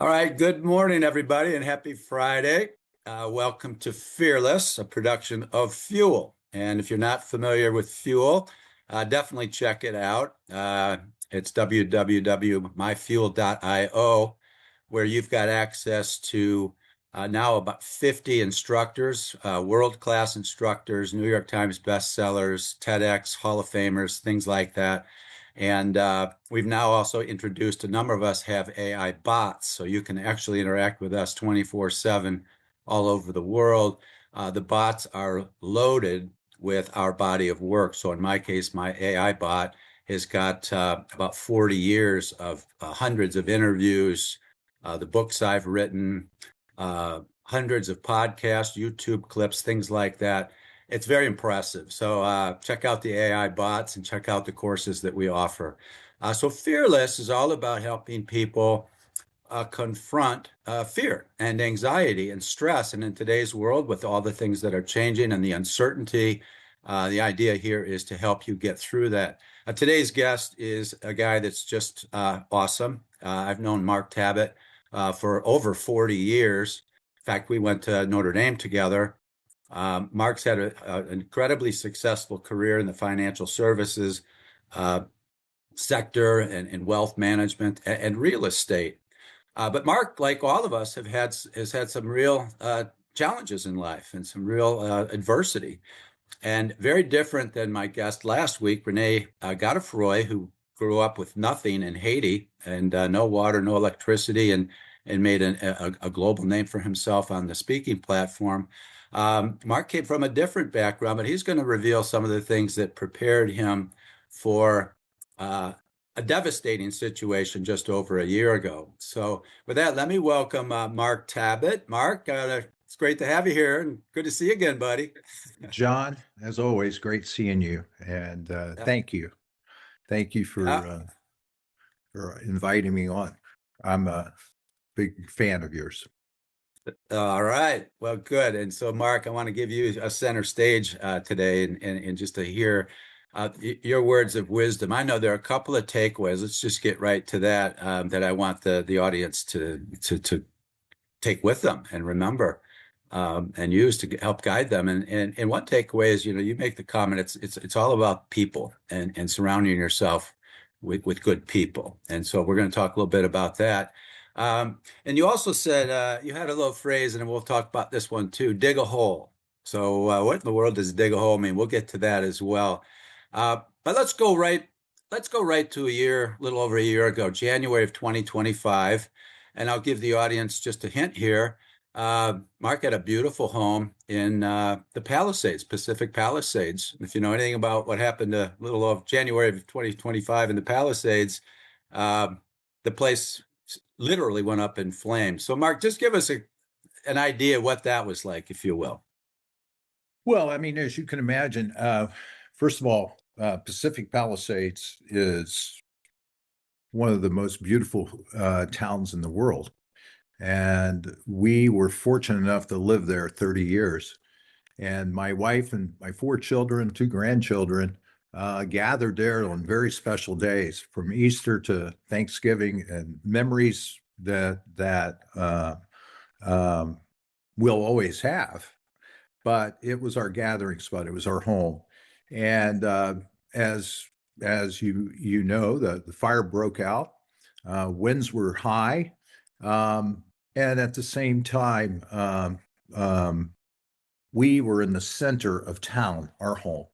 All right, good morning, everybody, and happy Friday. Welcome to Fearless, a production of Fuel. And if you're not familiar with Fuel, definitely check it out. It's www.myfuel.io, where you've got access to now about 50 instructors, world-class instructors, New York Times bestsellers, TEDx, Hall of Famers, things like that. And we've now also introduced, a number of us have AI bots, so you can actually interact with us 24/7 all over the world. The bots are loaded with our body of work. So in my case, my AI bot has got about 40 years of hundreds of interviews, the books I've written, hundreds of podcasts, YouTube clips, things like that. It's very impressive. So check out the AI bots and check out the courses that we offer. So Fearless is all about helping people confront fear and anxiety and stress. And in today's world, with all the things that are changing and the uncertainty, the idea here is to help you get through that. Today's guest is a guy that's just awesome. I've known Mark Tabit for over 40 years. In fact, we went to Notre Dame together. Mark's had an incredibly successful career in the financial services sector and wealth management and real estate. But Mark, like all of us, has had some real challenges in life and some real adversity. And very different than my guest last week, Renee Godefroy, who grew up with nothing in Haiti and no water, no electricity, and made a global name for himself on the speaking platform. Mark came from a different background, but he's going to reveal some of the things that prepared him for a devastating situation just over a year ago. So with that, let me welcome Mark Tabit. Mark, it's great to have you here and good to see you again, buddy. John, as always, great seeing you, and thank you. Thank you for inviting me on. I'm a big fan of yours. All right. Well, good. And so, Mark, I want to give you a center stage today and just to hear your words of wisdom. I know there are a couple of takeaways. Let's just get right to that that I want the audience to take with them and remember and use to help guide them. And one takeaway is, you make the comment, it's all about people and surrounding yourself with good people. And so we're going to talk a little bit about that. And you also said you had a little phrase, and we'll talk about this one too, dig a hole. So what in the world does dig a hole mean? We'll get to that as well. But let's go right to a little over a year ago, January of 2025. And I'll give the audience just a hint here. Mark had a beautiful home in the Palisades, Pacific Palisades. If you know anything about what happened a little of January of 2025 in the Palisades, the place literally went up in flames. So, Mark, just give us an idea of what that was like, if you will. Well, I mean, as you can imagine, first of all, Pacific Palisades is one of the most beautiful towns in the world. And we were fortunate enough to live there 30 years. And my wife and my 4 children, 2 grandchildren, gathered there on very special days, from Easter to Thanksgiving, and memories that we'll always have. But it was our gathering spot. It was our home. And as you know, the fire broke out. Winds were high. And at the same time, we were in the center of town, our home.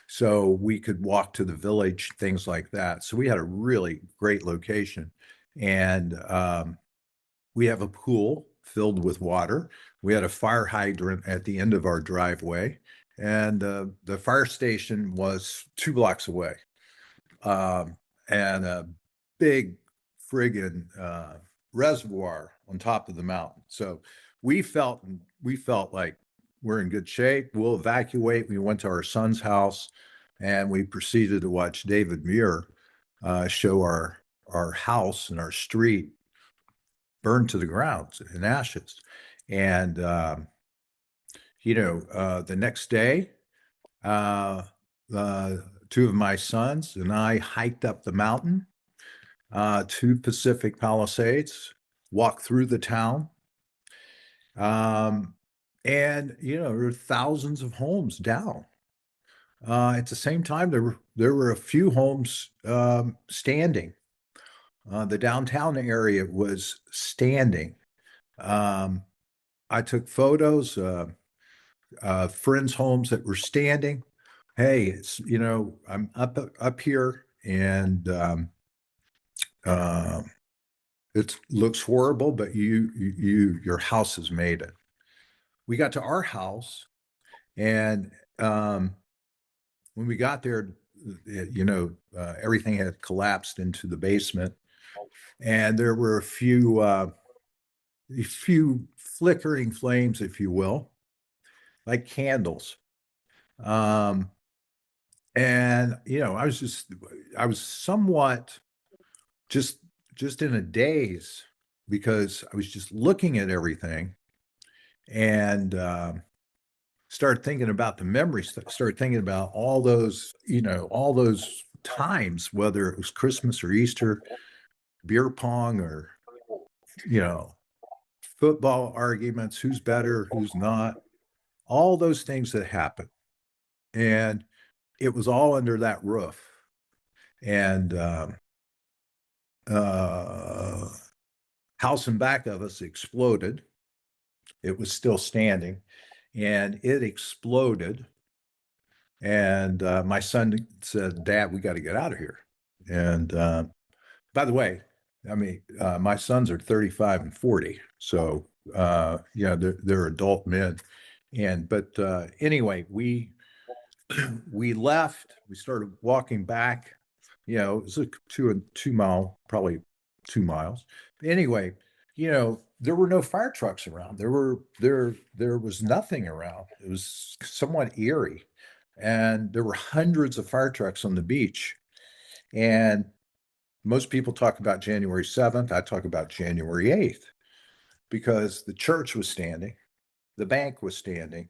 So we could walk to the village, things like that. So we had a really great location. And we have a pool filled with water. We had a fire hydrant at the end of our driveway. And the fire station was 2 blocks away. And a big friggin' reservoir on top of the mountain. So we felt like we're in good shape. We'll evacuate. We went to our son's house, and we proceeded to watch David Muir show our house and our street burned to the ground in ashes. And the next day, the 2 of my sons and I hiked up the mountain to Pacific Palisades. walk through the town. Um, and there were thousands of homes down. At the same time, there were a few homes standing. The downtown area was standing. Um, I took photos, friends' homes that were standing. Hey, I'm up here, and uh, it looks horrible, but your house has made it. We got to our house, and when we got there, everything had collapsed into the basement, and there were a few flickering flames, if you will, like candles. Um, and I was somewhat just just in a daze because I was just looking at everything and start thinking about the memories, start thinking about all those times, whether it was Christmas or Easter, beer pong, or you know football arguments, who's better, who's not, all those things that happen. And it was all under that roof. And uh, house in back of us exploded. It was still standing, and it exploded. And my son said, "Dad, we got to get out of here." And by the way, I mean, my sons are 35 and 40, so yeah, they're adult men. And but anyway, we left. We started walking back. It was a 2 mile, probably 2 miles. Anyway, there were no fire trucks around. There was nothing around. It was somewhat eerie, and there were hundreds of fire trucks on the beach. And most people talk about January 7th. I talk about January 8th because the church was standing, the bank was standing,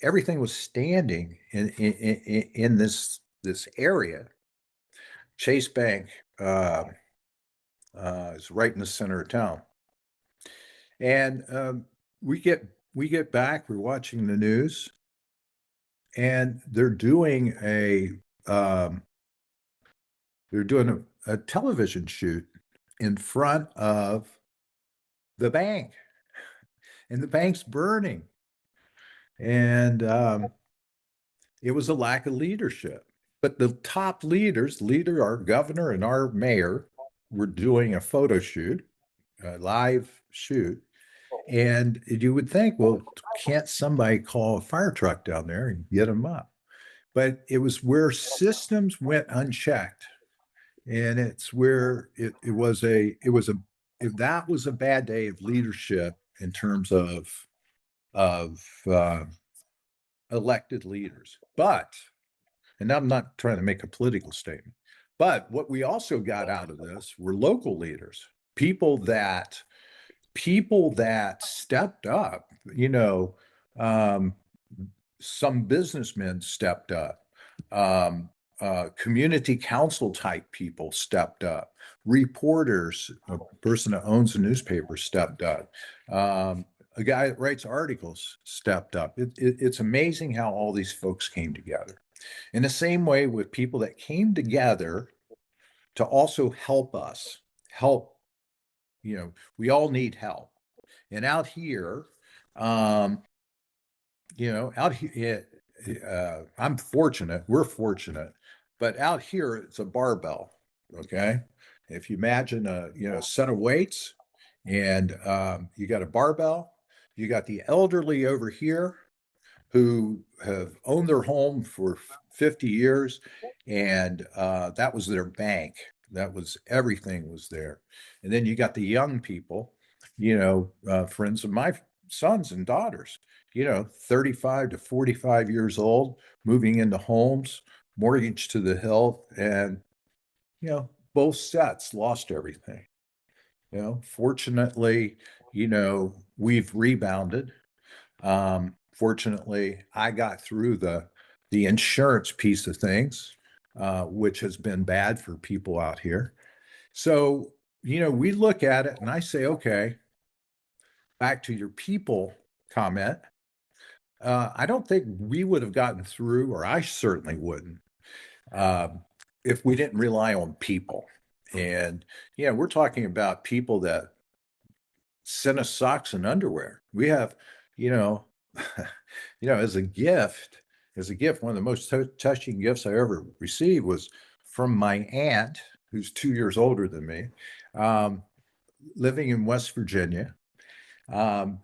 everything was standing in this area. Chase Bank is right in the center of town, and we get back. We're watching the news, and um, they're doing a television shoot in front of the bank, and the bank's burning. And it was a lack of leadership. But the top leader, our governor and our mayor, were doing a photo shoot, a live shoot. And you would think, well, can't somebody call a fire truck down there and get them up? But it was where systems went unchecked. And it's where that was a bad day of leadership in terms of elected leaders. And I'm not trying to make a political statement, but what we also got out of this were local leaders, people that stepped up. Um, some businessmen stepped up. Community council type people stepped up. Reporters, a person that owns a newspaper, stepped up. A guy that writes articles stepped up. It's amazing how all these folks came together. In the same way with people that came together to also help us, help, we all need help. And out here, um, out here, I'm fortunate, we're fortunate, but out here it's a barbell. Okay. If you imagine a set of weights, and you got a barbell, you got the elderly over here who have owned their home for 50 years, and that was their bank. That was everything was there. And then you got the young people, friends of my sons and daughters, 35 to 45 years old, moving into homes, mortgage to the hilt, and both sets lost everything. Fortunately, we've rebounded. Fortunately, I got through the insurance piece of things, which has been bad for people out here. So we look at it and I say, okay, back to your people comment. I don't think we would have gotten through, or I certainly wouldn't, um, if we didn't rely on people. And yeah, we're talking about people that send us socks and underwear. We have, you know, as a gift, one of the most touching gifts I ever received was from my aunt, who's 2 years older than me, um, living in West Virginia.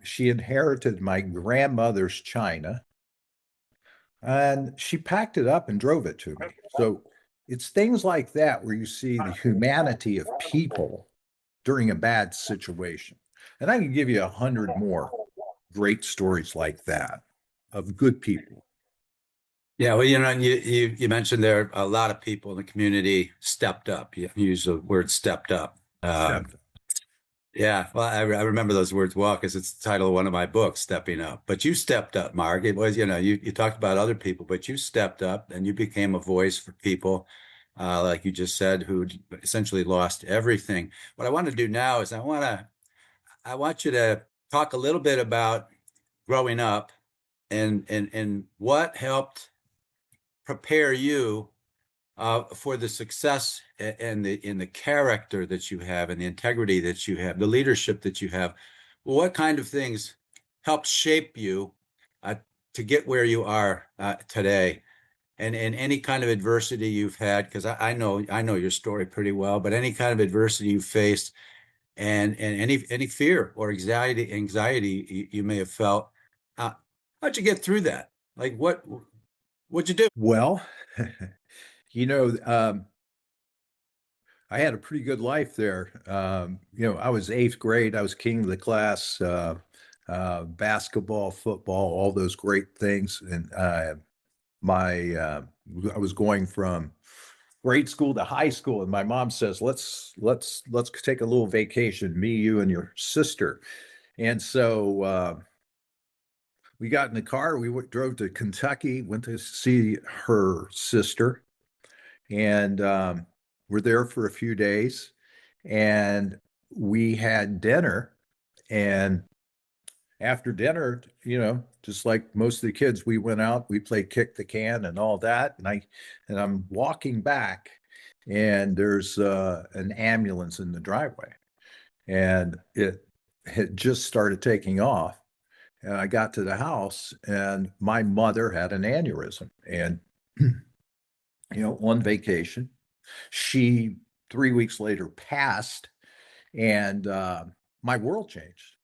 She inherited my grandmother's china, and she packed it up and drove it to me. So it's things like that where you see the humanity of people during a bad situation. And I can give you 100 more great stories like that of good people. Yeah, well, you mentioned there a lot of people in the community stepped up. You use the word stepped up. Steph. Yeah, well, I remember those words well because it's the title of one of my books, Stepping Up. But you stepped up, Mark. It was, you talked about other people, but you stepped up and you became a voice for people, like you just said, who essentially lost everything. What I want to do now is I want you to talk a little bit about growing up and what helped prepare you for the success and the character that you have and the integrity that you have, the leadership that you have. Well, what kind of things helped shape you uh, to get where you are today? And any kind of adversity you've had, because I know your story pretty well, but any kind of adversity you faced and any fear or anxiety you may have felt, uh, how'd you get through that? Like what'd you do? Well, you know, um, I had a pretty good life there. I was eighth grade. I was king of the class, basketball, football, all those great things. And my I was going from grade school to high school, and my mom says, "Let's take a little vacation, me, you, and your sister." And so we got in the car. We drove to Kentucky, went to see her sister, and we're there for a few days. And we had dinner. And after dinner, just like most of the kids, we went out, we played kick the can and all that. And I'm walking back, and there's an ambulance in the driveway, and it had just started taking off. And I got to the house, and my mother had an aneurysm, and on vacation, she 3 weeks later passed, and my world changed.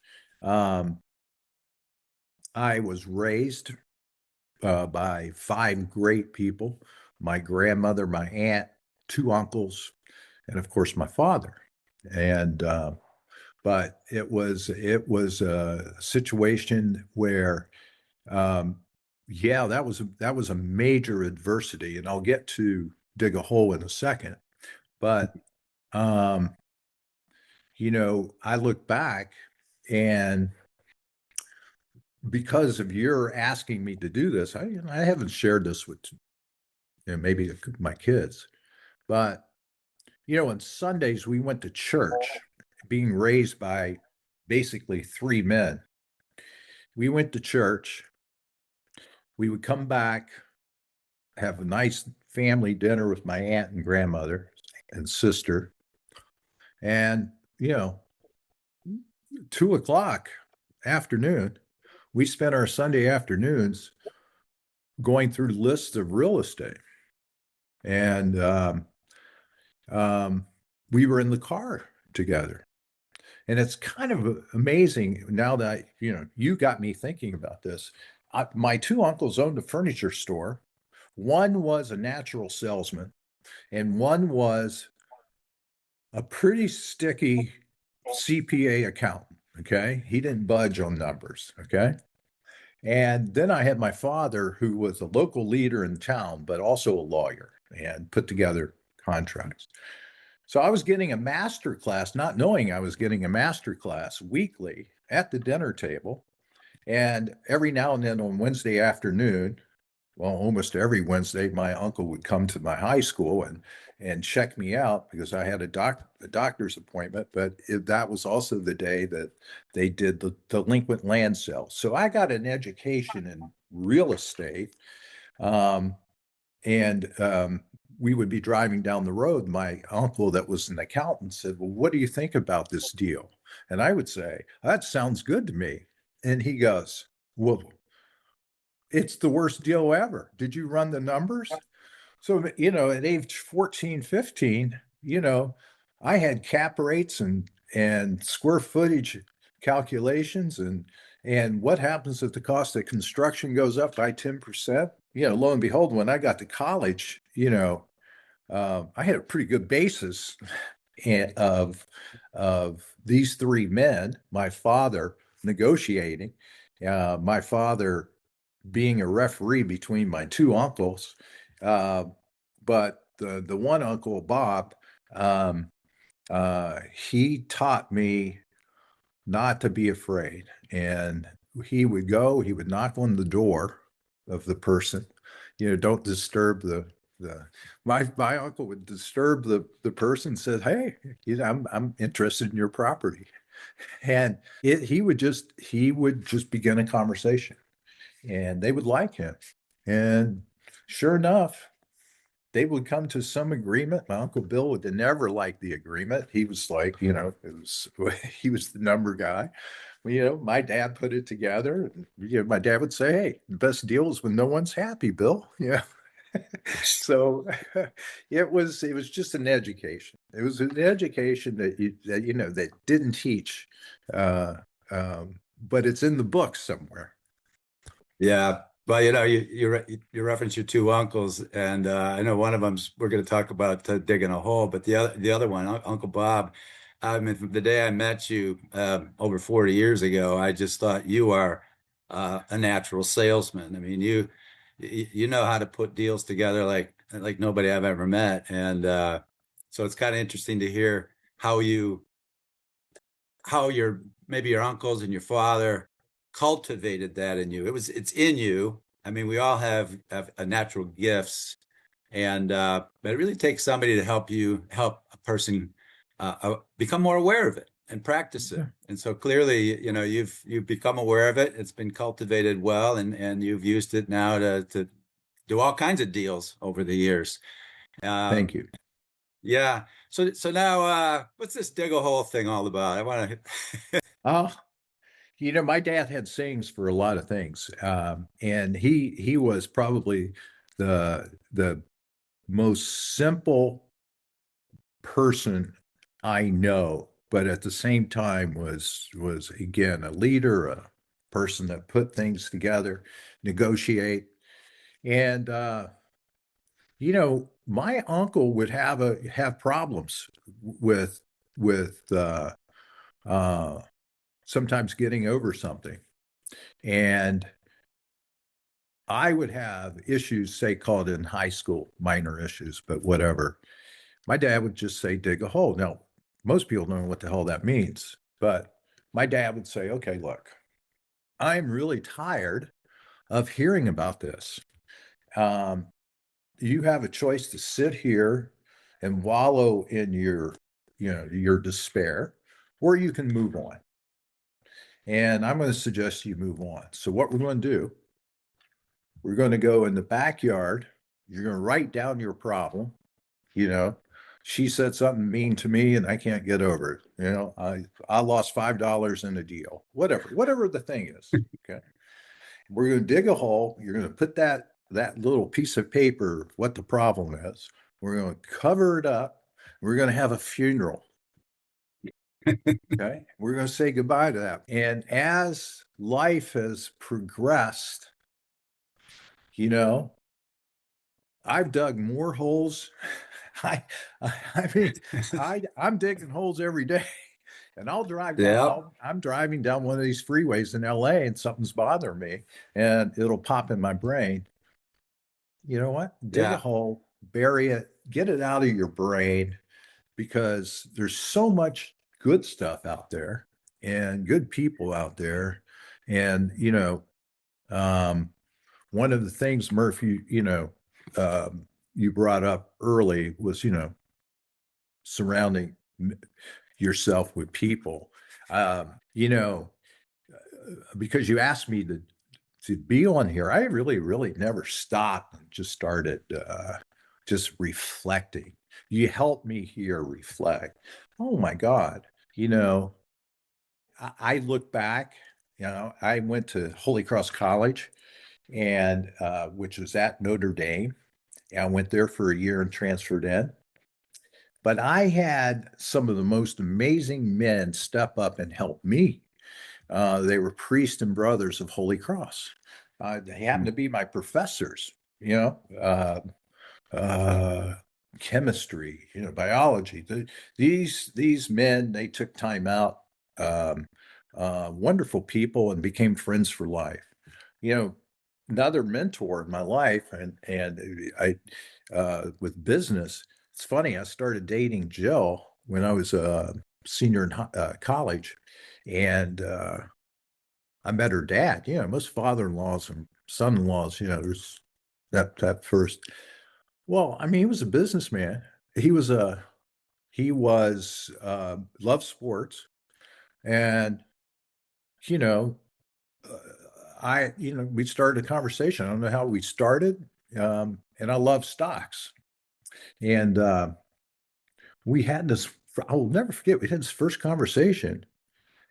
Um, I was raised by five great people: my grandmother, my aunt, two uncles, and of course my father. And but it was a situation where, um, yeah, that was a major adversity, and I'll get to dig a hole in a second. But um, I look back, and because of your asking me to do this, I haven't shared this with maybe my kids, but on Sundays we went to church, being raised by basically three men. We went to church. We would come back, have a nice family dinner with my aunt and grandmother and sister, and 2 o'clock afternoon, we spent our Sunday afternoons going through lists of real estate. And we were in the car together. And it's kind of amazing now that, you got me thinking about this. My two uncles owned a furniture store. One was a natural salesman, and one was a pretty sticky CPA accountant. Okay. He didn't budge on numbers. Okay. And then I had my father, who was a local leader in town, but also a lawyer and put together contracts. So I was getting a master class, not knowing I was getting a master class weekly at the dinner table. And every now and then on Wednesday afternoon, well, almost every Wednesday, my uncle would come to my high school and check me out because I had a doctor's appointment. But that was also the day that they did the delinquent land sale. So I got an education in real estate. Um, and we would be driving down the road. My uncle, that was an accountant, said, "Well, what do you think about this deal?" And I would say, "That sounds good to me." And he goes, "Well, it's the worst deal ever. Did you run the numbers?" So, at age 14, 15, I had cap rates and square footage calculations and what happens if the cost of construction goes up by 10%? Lo and behold, when I got to college, I had a pretty good basis of these three men, my father negotiating, my father being a referee between my two uncles. Uh, but the one uncle, Bob, um, he taught me not to be afraid. And he would knock on the door of the person, don't disturb my uncle would disturb the person, said, "Hey, I'm interested in your property." And he would just begin a conversation and they would like him. And sure enough, they would come to some agreement. My Uncle Bill would never like the agreement. He was like, it was he was the number guy. Well, my dad put it together. And, my dad would say, "Hey, the best deal is when no one's happy, Bill." Yeah. So it was just an education. It was an education that didn't teach, uh, but it's in the book somewhere. Yeah. Well, you reference your two uncles, and I know one of them's we're going to talk about digging a hole, but the other one, Uncle Bob. I mean, from the day I met you over 40 years ago, I just thought you are a natural salesman. I mean, you know how to put deals together like nobody I've ever met, and so it's kind of interesting to hear how you how your maybe your uncles and your father cultivated that in you. It's in you. I mean, we all have a natural gifts, and but it really takes somebody to help a person become more aware of it and practice it. Yeah. And so clearly, you've become aware of it. It's been cultivated well, and you've used it now to do all kinds of deals over the years. Thank Um, you. yeah. So now, what's this dig a hole thing all about? I want to. Uh, my dad had sayings for a lot of things, and he was probably the most simple person I know, but at the same time was again a leader, a person that put things together, negotiate, and my uncle would have problems with with uh, sometimes getting over something, and I would have issues, say, called in high school, minor issues, but whatever. My dad would just say, "Dig a hole." Now, most people don't know what the hell that means, but my dad would say, "Okay, look, I'm really tired of hearing about this. Um, you have a choice to sit here and wallow in your despair, or you can move on. And I'm going to suggest you move on. So what we're going to do, we're going to go in the backyard. You're going to write down your problem. You know, she said something mean to me and I can't get over it. I lost $5 in a deal. Whatever the thing is. Okay. We're going to dig a hole. You're going to put that little piece of paper, what the problem is. We're going to cover it up. We're going to have a funeral. Okay. We're going to say goodbye to that. And as life has progressed, you know, I've dug more holes. I, I mean, I'm digging holes every day, and I'll drive down. Yeah, I'm driving down one of these freeways in LA, and something's bothering me, and it'll pop in my brain. You know what? Dig a yeah, hole, bury it, get it out of your brain, because there's so much good stuff out there and good people out there, and um, one of the things, Murph, you brought up early was, surrounding yourself with people. You know, because you asked me to be on here, I really never stopped and just started just reflecting. You helped me here reflect. Oh my God. You know, I look back, I went to Holy Cross College and which was at Notre Dame. I went there for a year and transferred in. But I had some of the most amazing men step up and help me. They were priests and brothers of Holy Cross. They happened to be my professors, you know, uh, chemistry, biology. These men, they took time out, um, wonderful people, and became friends for life. You know, another mentor in my life, and I with business. It's funny. I started dating Jill when I was a senior in college, and I met her dad. Most father-in-laws and son-in-laws, there's that first. Well, I mean, he was a businessman. He was loved sports, and you know, uh, we started a conversation. I don't know how we started, and I love stocks, and we had this. I will never forget. We had this first conversation,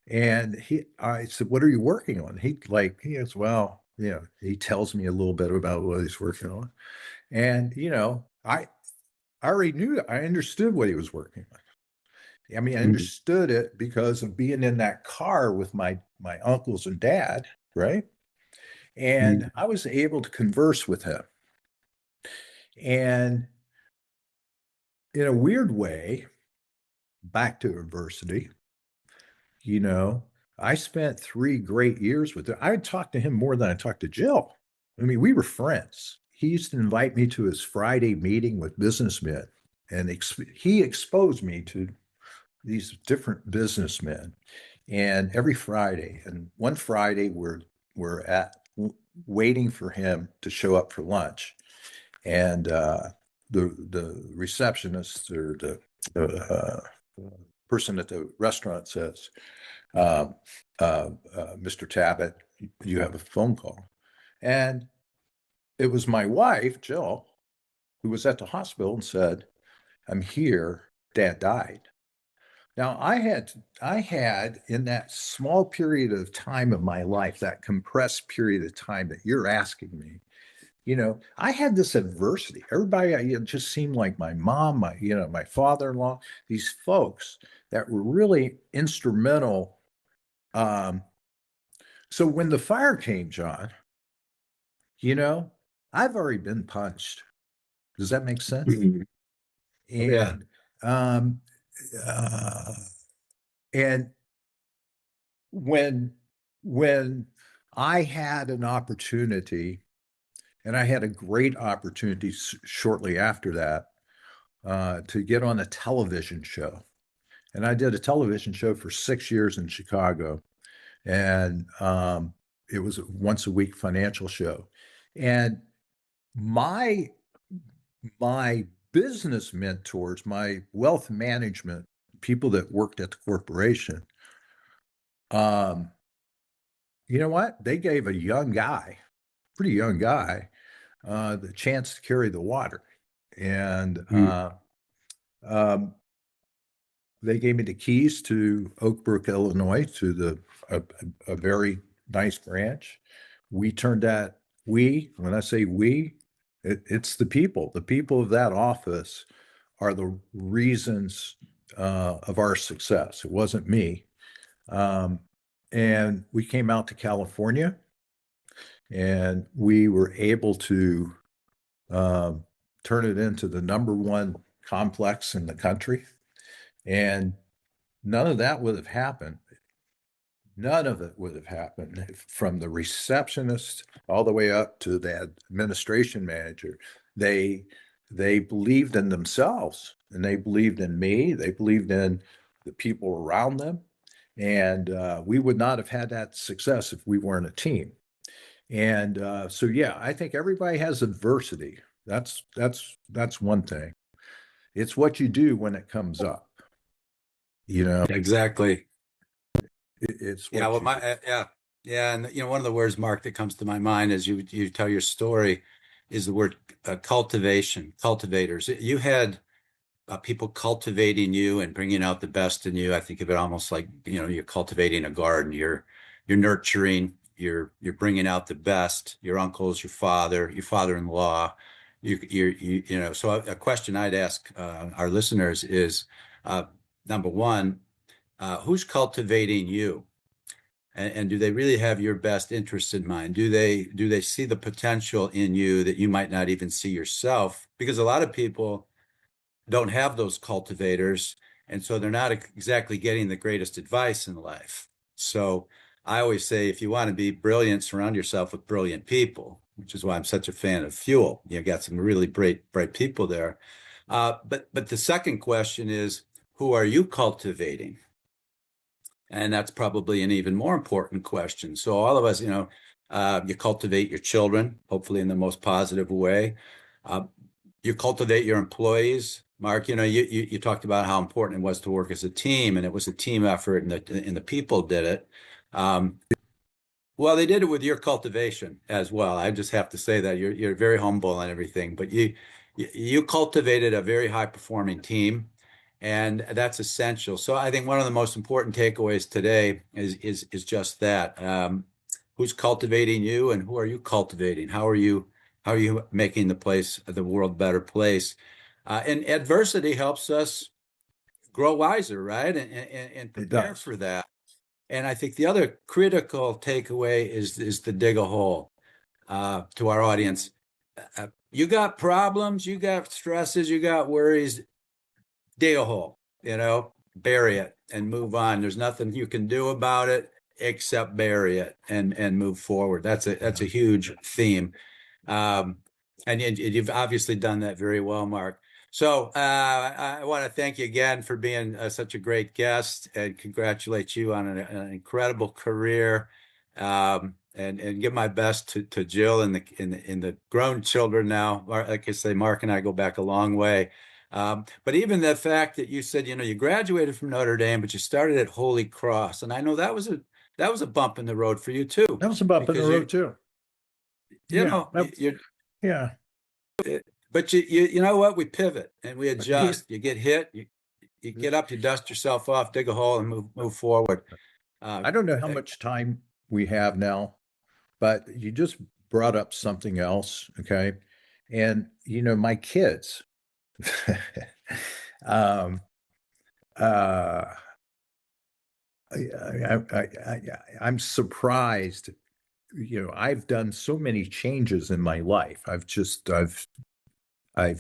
and I said, "What are you working on?" He goes, "Well, he tells me a little bit about what he's working on, and I already knew, I understood what he was working on. I mean, I Mhm. understood it because of being in that car with my uncles and dad, right? And Mhm. I was able to converse with him. And in a weird way, back to university, you know, I spent 3 great years with him. I talked to him more than I talked to Jill. I mean, we were friends. He used to invite me to his Friday meeting with businessmen, and he exposed me to these different businessmen. And every Friday, and one Friday we're at waiting for him to show up for lunch, and the receptionist or the person at the restaurant says, um, "Mr. Tabit, you have a phone call," and it was my wife, Jill, who was at the hospital and said, "I'm here. Dad died." Now, I had in that small period of time of my life, that compressed period of time that you're asking me, I had this adversity. Everybody, it just seemed like my mom, my father-in-law, these folks that were really instrumental. Um, so when the fire came, John, you know, I've already been punched. Does that make sense? Mhm. Oh, yeah. And um, uh, and when when I had an opportunity, and I had a great opportunity shortly after that, to get on a television show, and I did a television show for 6 years in Chicago, and it was a once a week financial show, and my my business mentors, my wealth management people that worked at the corporation, um, you know what? They gave a young guy, pretty young guy, the chance to carry the water. And Mhm. um, they gave me the keys to Oak Brook, Illinois, to a, a very nice branch. We turned that, when I say we, it's the people of that office are the reasons of our success. It wasn't me. Um, and we came out to California, and we were able to um, turn it into the number one complex in the country. And none of that would have happened. None of it would have happened from the receptionist all the way up to the administration manager. They they believed in themselves, and they believed in me. They believed in the people around them, and we would not have had that success if we weren't a team. And so yeah, I think everybody has adversity. That's one thing. It's what you do when it comes up. You know, Exactly. it's Yeah, what well, you do. yeah, and one of the words, Mark, that comes to my mind as you tell your story is the word cultivation, cultivators. You had people cultivating you and bringing out the best in you. I think of it almost like, you're cultivating a garden. You're nurturing, you're bringing out the best. Your uncles, your father-in-law. So a question I'd ask our listeners is, uh, number one, who's cultivating you? And do they really have your best interests in mind? Do they see the potential in you that you might not even see yourself? Because a lot of people don't have those cultivators, and so they're not exactly getting the greatest advice in life. So I always say, if you want to be brilliant, surround yourself with brilliant people, which is why I'm such a fan of Fuel. You got some really bright people there. But the second question is, who are you cultivating? And that's probably an even more important question. So all of us, you cultivate your children, hopefully in the most positive way. Uh, you cultivate your employees. Mark, you talked about how important it was to work as a team, and it was a team effort, and the people did it. Um, well, they did it with your cultivation as well. I just have to say that you're very humble and everything, but you cultivated a very high performing team, and that's essential. So I think one of the most important takeaways today is just that. Who's cultivating you, and who are you cultivating? How are you making the world, a better place? And adversity helps us grow wiser, right? And It prepare does. for that. And I think the other critical takeaway is to dig a hole to our audience. You got problems, you got stresses, you got worries, dig a hole, bury it and move on. There's nothing you can do about it except bury it and move forward. That's a huge theme. Um, and you've obviously done that very well, Mark. So I want to thank you again for being such a great guest and congratulate you on an incredible career. And give my best to Jill and the grown children now. Like I say, Mark and I go back a long way. But even the fact that you said, you graduated from Notre Dame, but you started at Holy Cross, and I know that was a bump in the road for you too, That was a bump in the because road too. you Yeah, know, you yeah. but you know what? We pivot and we Yeah. adjust. You get hit, you get up, you dust yourself off, dig a hole, and move forward. Uh, I don't know how much time we have now, but you just brought up something else, okay? And my kids, um, uh, I'm surprised. I've done so many changes in my life. I've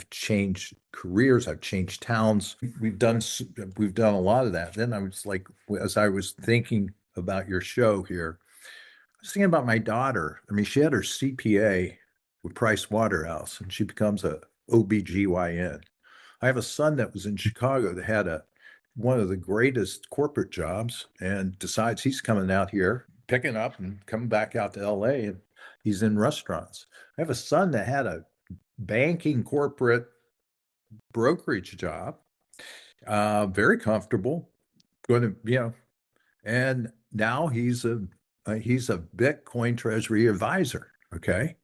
changed careers. I've changed towns. We've done a lot of that. Then I was like, as I was thinking about your show here, I was thinking about my daughter. I mean, she had her CPA with Price Waterhouse, and she becomes a OBGYN. I have a son that was in Chicago that had one of the greatest corporate jobs and decides he's coming out here, picking up and coming back out to LA, and he's in restaurants. I have a son that had a banking corporate brokerage job, very comfortable, going to, and now he's a Bitcoin treasury advisor. Okay.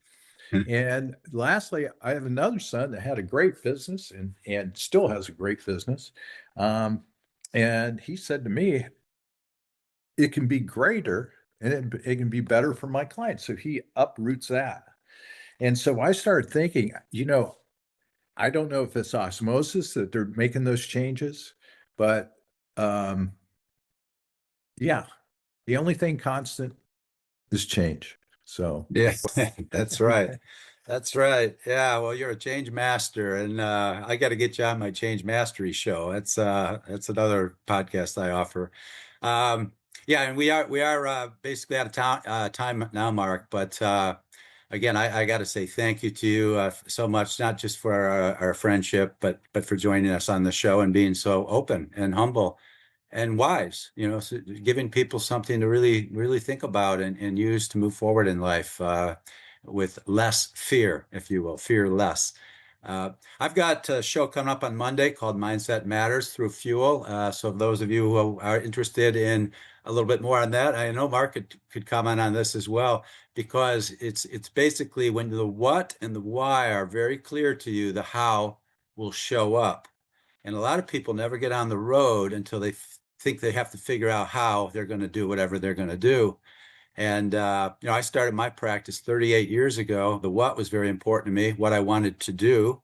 And lastly, I have another son that had a great business and still has a great business. Um, and he said to me, it can be greater and it can be better for my clients. So he uproots that. And so I started thinking, I don't know if it's osmosis that they're making those changes, but um, yeah, the only thing constant is change. So yeah, that's right. That's right. Yeah, well, you're a change master, and I got to get you on my change mastery show. That's another podcast I offer. Um, yeah, and we are basically out of time now, Mark. But again, I got to say thank you to you so much, not just for our friendship, but for joining us on the show and being so open and humble. and wise, so giving people something to really, really think about and use to move forward in life with less fear, if you will, fear less. Uh, I've got a show coming up on Monday called Mindset Matters through Fuel. So those of you who are interested in a little bit more on that, I know Mark could comment on this as well, because it's basically when the what and the why are very clear to you, the how will show up. And a lot of people never get on the road until they think they have to figure out how they're going to do whatever they're going to do. And I started my practice 38 years ago. The what was very important to me, what I wanted to do.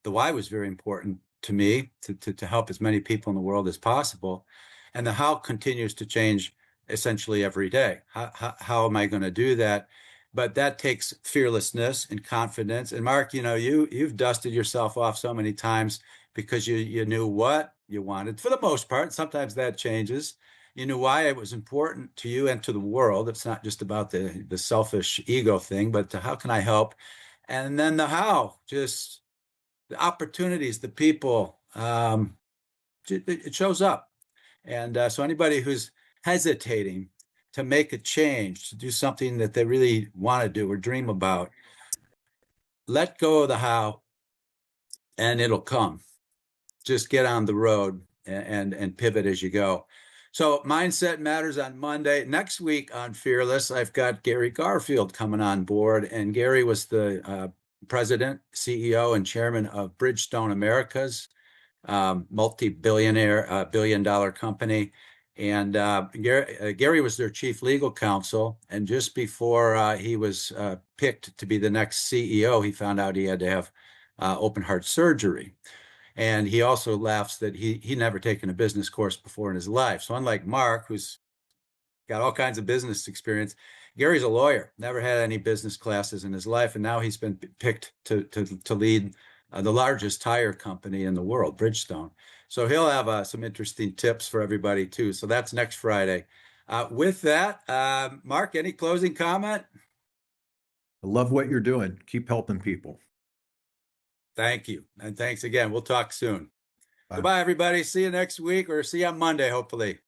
The why was very important to me to help as many people in the world as possible. And the how continues to change essentially every day. How am I going to do that? But that takes fearlessness and confidence. And Mark, you've dusted yourself off so many times because you knew what you wanted for the most part. Sometimes that changes. You knew why it was important to you and to the world. It's not just about the selfish ego thing, but how can I help? And then the how, just the opportunities, the people, it shows up. And so anybody who's hesitating to make a change, to do something that they really want to do or dream about, let go of the how and it'll come. Just get on the road and pivot as you go. So Mindset Matters on Monday. Next week on Fearless, I've got Gary Garfield coming on board. And Gary was the president, CEO, and chairman of Bridgestone Americas, multi-billionaire, billion-dollar company. And Gary was their chief legal counsel. And just before he was picked to be the next CEO, he found out he had to have open heart surgery. And he also laughs that he never taken a business course before in his life. So unlike Mark, who's got all kinds of business experience, Gary's a lawyer, never had any business classes in his life, and now he's been picked to lead the largest tire company in the world, Bridgestone. So he'll have some interesting tips for everybody too. So that's next Friday. With that, Mark, any closing comment? I love what you're doing. Keep helping people. Thank you, and thanks again. We'll talk soon. Bye. Goodbye, everybody. See you next week, or see you on Monday, hopefully.